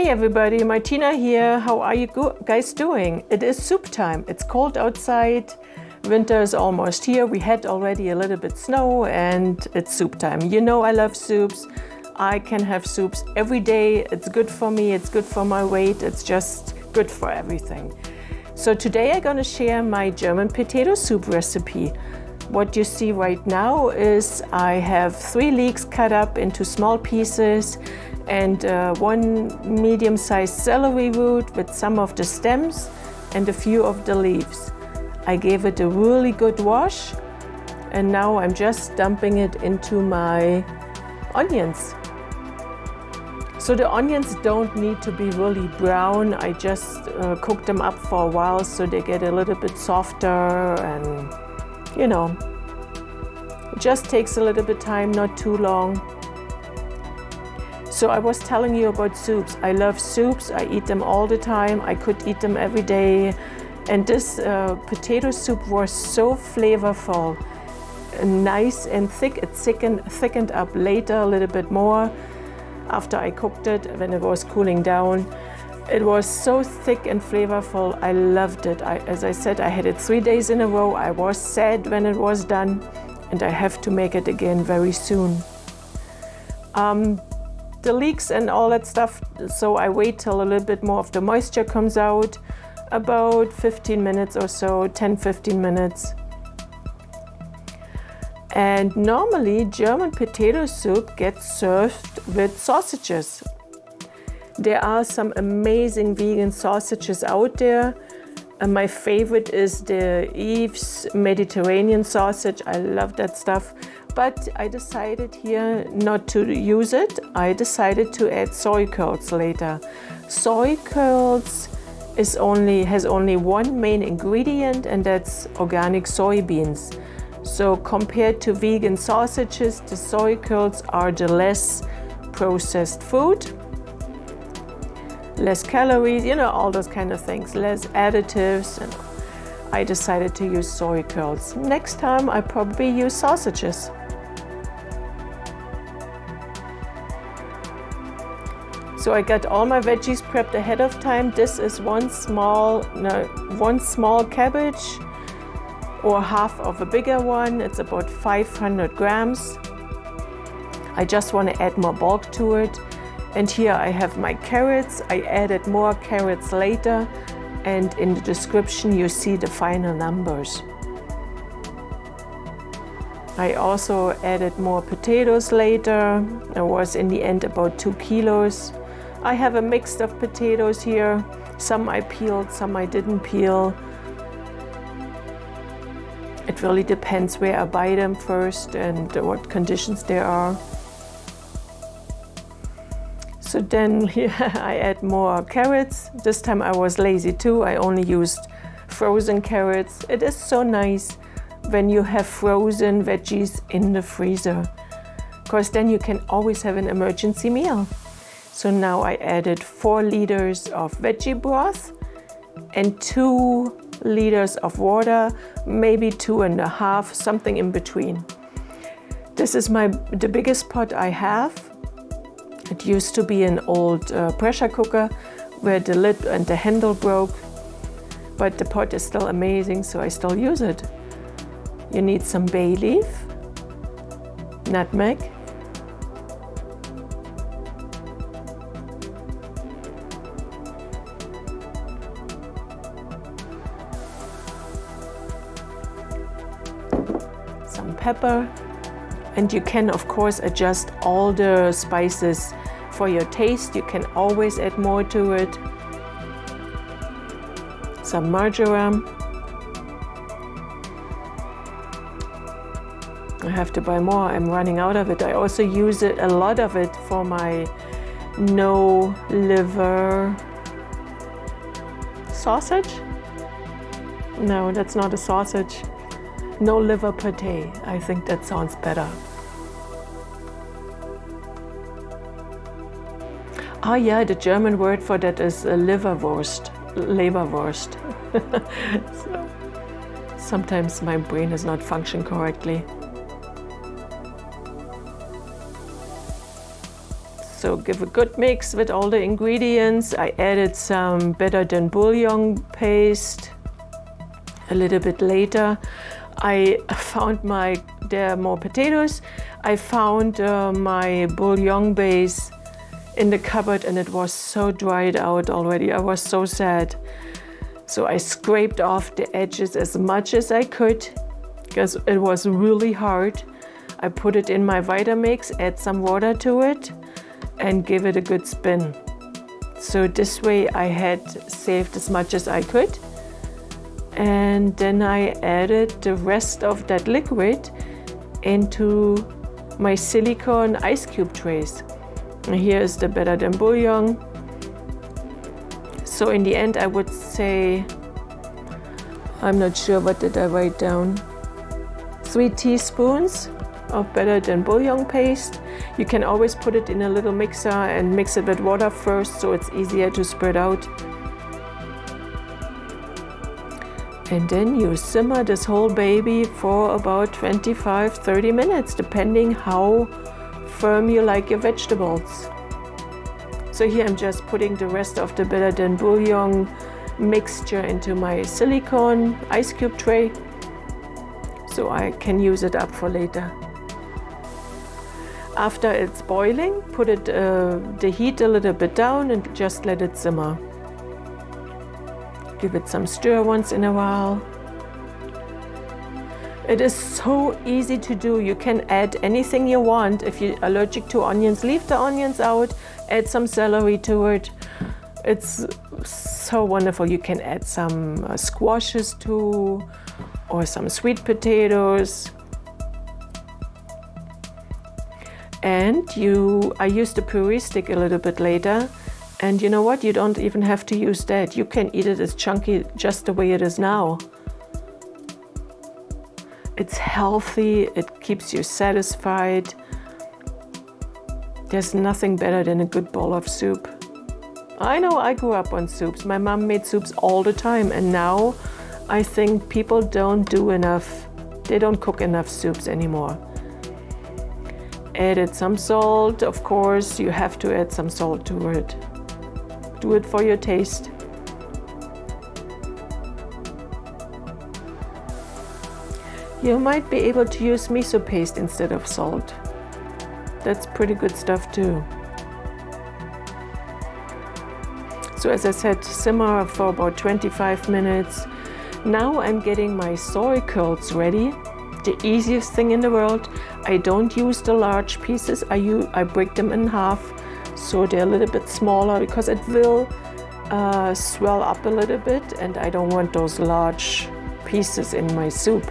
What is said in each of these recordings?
everybody, Martina here. How are you guys doing? It is soup time. It's cold outside. Winter is almost here. We had already a little bit snow and it's soup time. You know I love soups. I can have soups every day. It's good for me. It's good for my weight. It's just good for everything. So today I'm going to share my German potato soup recipe. What you see right now is I have 3 leeks cut up into small pieces and 1 medium-sized celery root with some of the stems and a few of the leaves. I gave it a really good wash and now I'm just dumping it into my onions. So the onions don't need to be really brown. I just cook them up for a while so they get a little bit softer and, you know, it just takes a little bit time, not too long. So I was telling you about soups. I love soups. I eat them all the time. I could eat them every day. And this potato soup was so flavorful, nice and thick. It thickened up later a little bit more after I cooked it when it was cooling down. It was so thick and flavorful. I loved it. As I said, I had it 3 days in a row. I was sad when it was done and I have to make it again very soon. The leeks and all that stuff, so I wait till a little bit more of the moisture comes out, about 15 minutes or so, 10-15 minutes. And normally German potato soup gets served with sausages. There are some amazing vegan sausages out there. And my favorite is the Eve's Mediterranean sausage. I love that stuff. But I decided here not to use it. I decided to add soy curls later. Soy curls has only one main ingredient, and that's organic soybeans. So compared to vegan sausages, the soy curls are the less processed food, less calories, you know, all those kind of things, less additives, and I decided to use soy curls. Next time I probably use sausages. So I got all my veggies prepped ahead of time. This is one small cabbage or half of a bigger one. It's about 500 grams. I just want to add more bulk to it. And here I have my carrots. I added more carrots later. And in the description you see the final numbers. I also added more potatoes later. It was in the end about 2 kilos. I have a mix of potatoes here. Some I peeled, some I didn't peel. It really depends where I buy them first and what conditions there are. So then here I add more carrots. This time I was lazy too. I only used frozen carrots. It is so nice when you have frozen veggies in the freezer, because then you can always have an emergency meal. So now I added 4 liters of veggie broth and 2 liters of water, maybe 2.5, something in between. This is the biggest pot I have. It used to be an old pressure cooker where the lid and the handle broke, but the pot is still amazing, so I still use it. You need some bay leaf, nutmeg, some pepper, and you can of course adjust all the spices for your taste. You can always add more to it. Some marjoram. I have to buy more, I'm running out of it. I also use a lot of it for my no liver sausage. No, that's not a sausage. No liver pate. I think that sounds better. Ah yeah, the German word for that is Leberwurst. Leberwurst. So, sometimes my brain is not functioning correctly. So give a good mix with all the ingredients. I added some better than bouillon paste a little bit later. I found there are more potatoes. I found my bouillon base in the cupboard and it was so dried out already. I was so sad. So I scraped off the edges as much as I could because it was really hard. I put it in my Vitamix, add some water to it and give it a good spin. So this way I had saved as much as I could. And then I added the rest of that liquid into my silicone ice cube trays. And here is the better than bouillon. So in the end I would say, I'm not sure what did I write down, 3 teaspoons of better than bouillon paste. You can always put it in a little mixer and mix it with water first so it's easier to spread out. And then you simmer this whole baby for about 25-30 minutes, depending how firm you like your vegetables. So here I'm just putting the rest of the better than bouillon mixture into my silicone ice cube tray so I can use it up for later. After it's boiling, put the heat a little bit down and just let it simmer. Give it some stir once in a while. It is so easy to do. You can add anything you want. If you're allergic to onions, leave the onions out, add some celery to it. It's so wonderful. You can add some squashes too, or some sweet potatoes. And I used the puree stick a little bit later. And you know what? You don't even have to use that. You can eat it as chunky just the way it is now. It's healthy, it keeps you satisfied. There's nothing better than a good bowl of soup. I know I grew up on soups. My mom made soups all the time, and now I think people don't do enough. They don't cook enough soups anymore. Added some salt, of course. You have to add some salt to it. Do it for your taste. You might be able to use miso paste instead of salt. That's pretty good stuff too. So as I said, simmer for about 25 minutes. Now I'm getting my soy curls ready. The easiest thing in the world. I don't use the large pieces. I break them in half so they're a little bit smaller because it will swell up a little bit and I don't want those large pieces in my soup.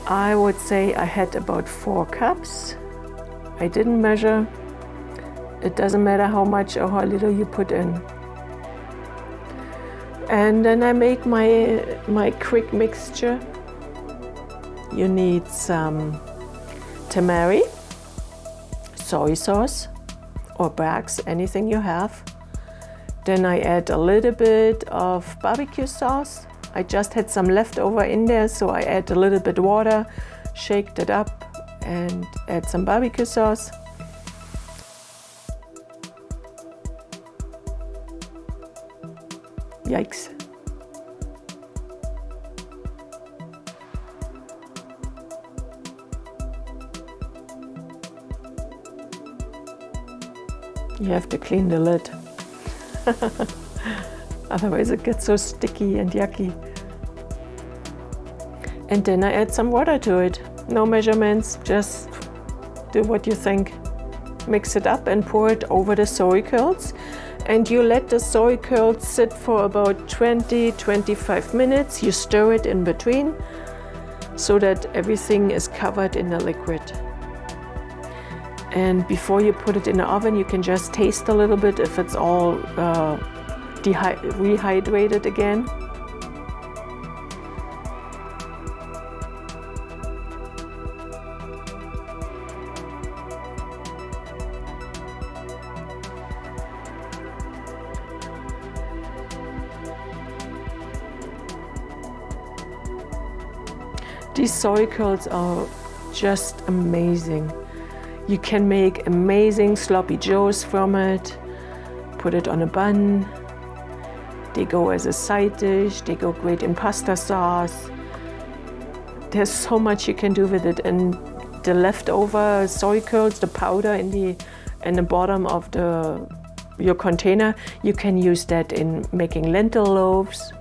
I would say I had about 4 cups. I didn't measure. It doesn't matter how much or how little you put in. And then I make my quick mixture. You need some tamari, soy sauce, or Bragg's, anything you have. Then I add a little bit of barbecue sauce. I just had some leftover in there, so I add a little bit water, shake it up, and add some barbecue sauce. Yikes. You have to clean the lid. Otherwise it gets so sticky and yucky. And then I add some water to it. No measurements, just do what you think. Mix it up and pour it over the soy curls. And you let the soy curls sit for about 20-25 minutes. You stir it in between so that everything is covered in the liquid. And before you put it in the oven, you can just taste a little bit if it's all rehydrated again. These soy curls are just amazing. You can make amazing sloppy joes from it. Put it on a bun. They go as a side dish. They go great in pasta sauce. There's so much you can do with it. And the leftover soy curls, the powder in the bottom of your container, you can use that in making lentil loaves.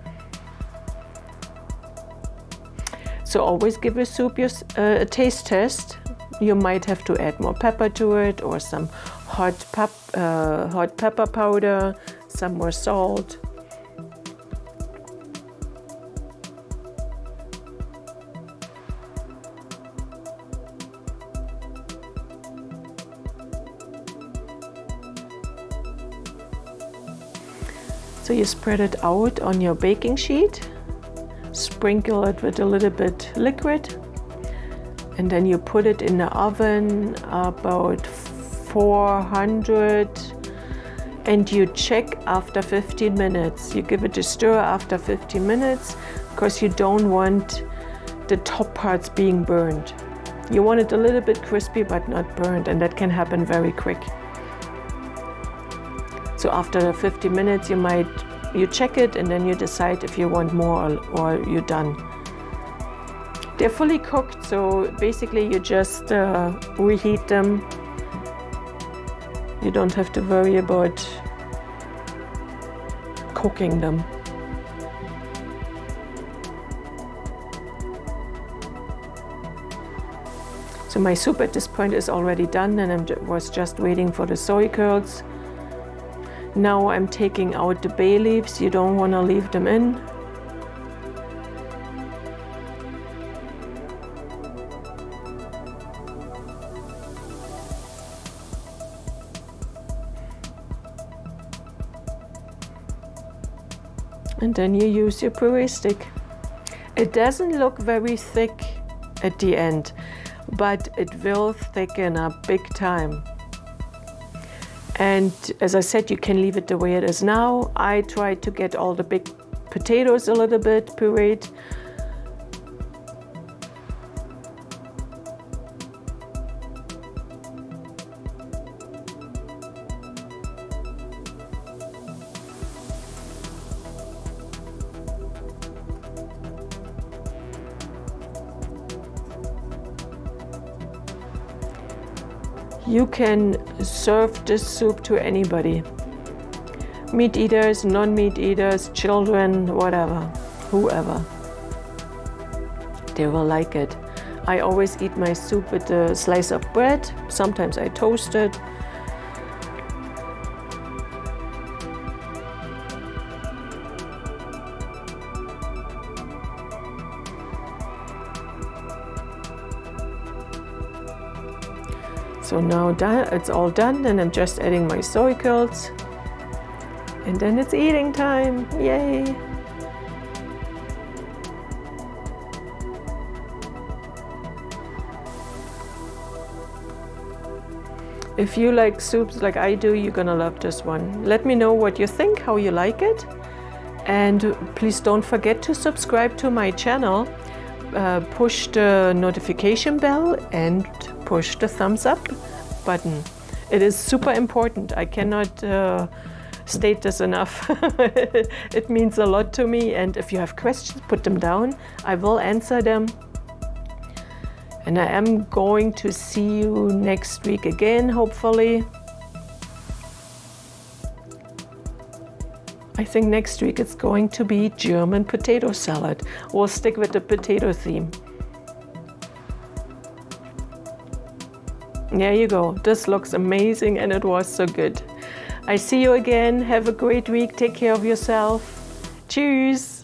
So always give a soup a taste test. You might have to add more pepper to it, or some hot pepper powder, some more salt. So you spread it out on your baking sheet, sprinkle it with a little bit liquid, and then you put it in the oven about 400, and you check after 15 minutes. You give it a stir after 15 minutes because you don't want the top parts being burned. You want it a little bit crispy but not burned, and that can happen very quick. So after 50 minutes you check it, and then you decide if you want more or you're done. They're fully cooked, so basically you just reheat them. You don't have to worry about cooking them. So my soup at this point is already done, and I was just waiting for the soy curls. Now I'm taking out the bay leaves. You don't want to leave them in. And then you use your puree stick. It doesn't look very thick at the end, but it will thicken up big time. And as I said, you can leave it the way it is now. I tried to get all the big potatoes a little bit pureed. You can serve this soup to anybody. Meat eaters, non-meat eaters, children, whatever, whoever. They will like it. I always eat my soup with a slice of bread. Sometimes I toast it. So now it's all done, and I'm just adding my soy curls. And then it's eating time, yay! If you like soups like I do, you're gonna love this one. Let me know what you think, how you like it. And please don't forget to subscribe to my channel. Push the notification bell and push the thumbs up button. It is super important. I cannot state this enough. It means a lot to me, and if you have questions, put them down. I will answer them. And I am going to see you next week again, hopefully. I think next week it's going to be German potato salad. We'll stick with the potato theme. There you go. This looks amazing, and it was so good. I see you again. Have a great week. Take care of yourself. Tschüss.